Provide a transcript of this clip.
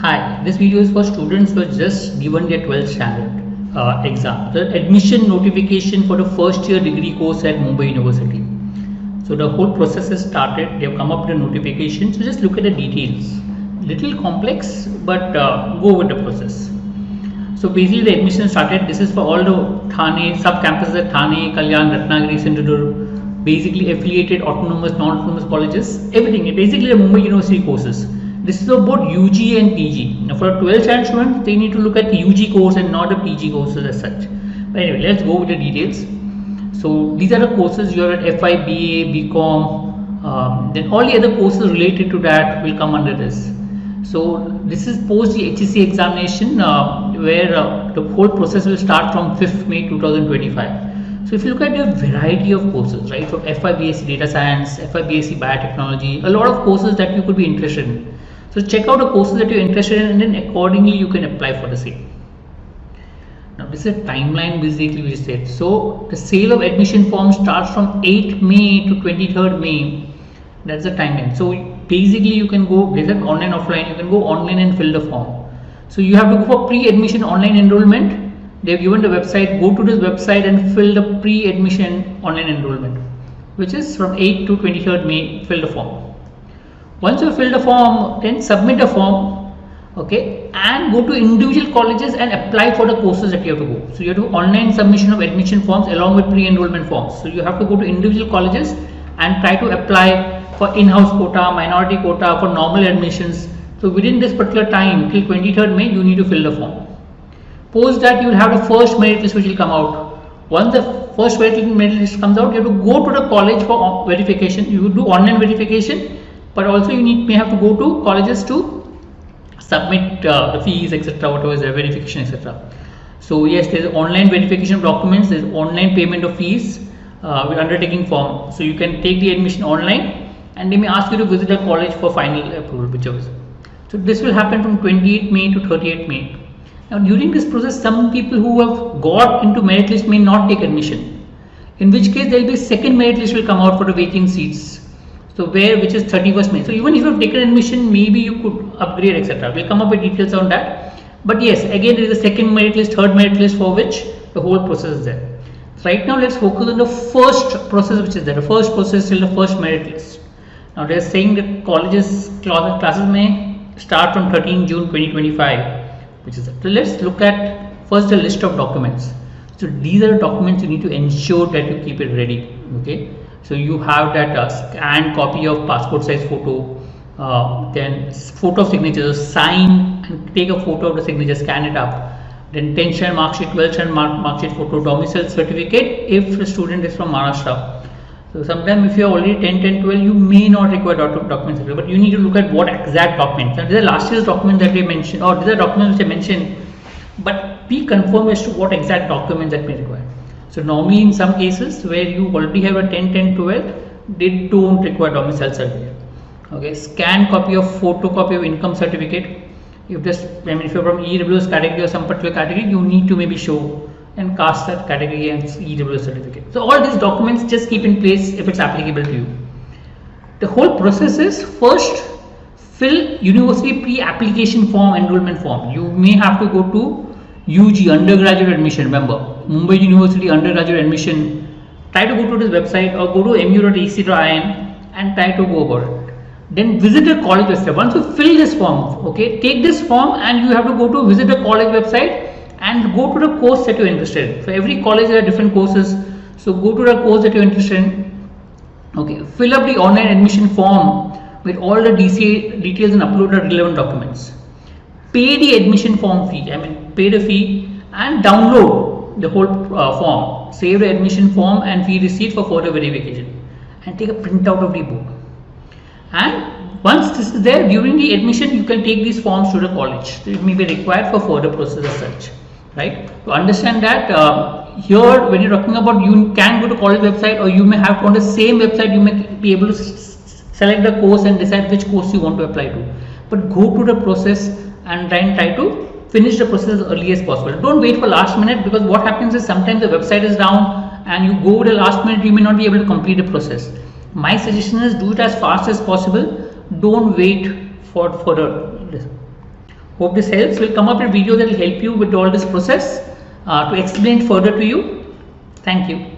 Hi, this video is for students who have just given their 12th standard exam. The admission notification for the first year degree course at Mumbai University. So the whole process has started. They have come up with a notification. So just look at the details. Little complex, but go with the process. So basically the admission started. This is for all the Thane, sub-campuses at Thane, Kalyan, Ratnagiri, Sindhudurg, basically affiliated autonomous, non-autonomous colleges, everything. Basically the Mumbai University courses. This is about UG and PG. Now for a 12th standard student, they need to look at the UG course and not the PG courses as such. But anyway, let's go with the details. So these are the courses you have at FI, BA, BCom, then all the other courses related to that will come under this. So this is post the HSC examination where the whole process will start from 5th May 2025. So if you look at the variety of courses, right, from FI, BSc Data Science, FI, BSc Biotechnology, a lot of courses that you could be interested in. So check out the courses that you're interested in and then accordingly you can apply for the same. Now this is a timeline basically we said. So the sale of admission forms starts from 8th May to 23rd May. That's the timeline. So basically you can go, there's an online offline, you can go online and fill the form. So you have to go for pre-admission online enrollment. They've given the website, go to this website and fill the pre-admission online enrollment, which is from 8th to 23rd May, fill the form. Once you fill the form, then submit the form, okay, and go to individual colleges and apply for the courses that you have to go. So you have to do online submission of admission forms along with pre-enrollment forms. So you have to go to individual colleges and try to apply for in-house quota, minority quota, for normal admissions. So within this particular time, till 23rd May, you need to fill the form. Post that, you will have the first merit list which will come out. Once the first merit list comes out, you have to go to the college for verification. You will do online verification, but also you may have to go to colleges to submit the fees, etc., whatever is their verification, etc. So yes, there is online verification of documents, there is online payment of fees with undertaking form. So you can take the admission online and they may ask you to visit a college for final approval, whichever. So this will happen from 28th May to 38th May. Now during this process, some people who have got into merit list may not take admission, in which case there will be second merit list will come out for the vacant seats. So which is 31st May. So even if you have taken admission, maybe you could upgrade, etc. We'll come up with details on that. But yes, again there is a second merit list, third merit list for which the whole process is there. So right now let's focus on the first process which is there. The first process till the first merit list. Now they are saying that classes may start from 13 June 2025. Which is that. So let's look at first the list of documents. So these are the documents you need to ensure that you keep it ready. Okay. So you have that scanned copy of passport size photo, then photo of signatures, sign and take a photo of the signature, scan it up. Then 10th standard mark sheet, 12th standard mark sheet photo, domicile certificate if the student is from Maharashtra. So sometimes if you are already 10, 10, 12, you may not require documents, but you need to look at what exact documents. Now these are last year's documents that they mentioned, or these are documents which I mentioned, but be confirmed as to what exact documents that may require. So normally in some cases where you already have a 10, 10, 12, they don't require domicile certificate. Okay, scan copy of photocopy of income certificate. If this, if you're from EWS category or some particular category, you need to maybe show and cast that category and EWS certificate. So all these documents just keep in place if it's applicable to you. The whole process is first fill university pre-application form, enrollment form. You may have to go to UG, undergraduate admission. Remember, Mumbai University undergraduate admission. Try to go to this website or go to mu.ac.in and try to go about it. Then visit the college website. Once you fill this form, okay, take this form and you have to go to visit the college website and go to the course that you're interested in. For every college there are different courses. So go to the course that you're interested in. Okay, fill up the online admission form with all the DCA details and upload the relevant documents. Pay the admission form fee, pay the fee and download the whole form. Save the admission form and fee receipt for further verification and take a printout of the book. And once this is there, during the admission you can take these forms to the college. So it may be required for further process as such, right? To understand that here when you're talking about, you can go to college website or you may have on the same website you may be able to select the course and decide which course you want to apply to. But go to the process and then try to finish the process as early as possible. Don't wait for last minute, because what happens is sometimes the website is down and you go to the last minute, you may not be able to complete the process. My suggestion is do it as fast as possible. Don't wait for the Hope this helps. We'll come up with a video that will help you with all this process to explain further to you. Thank you.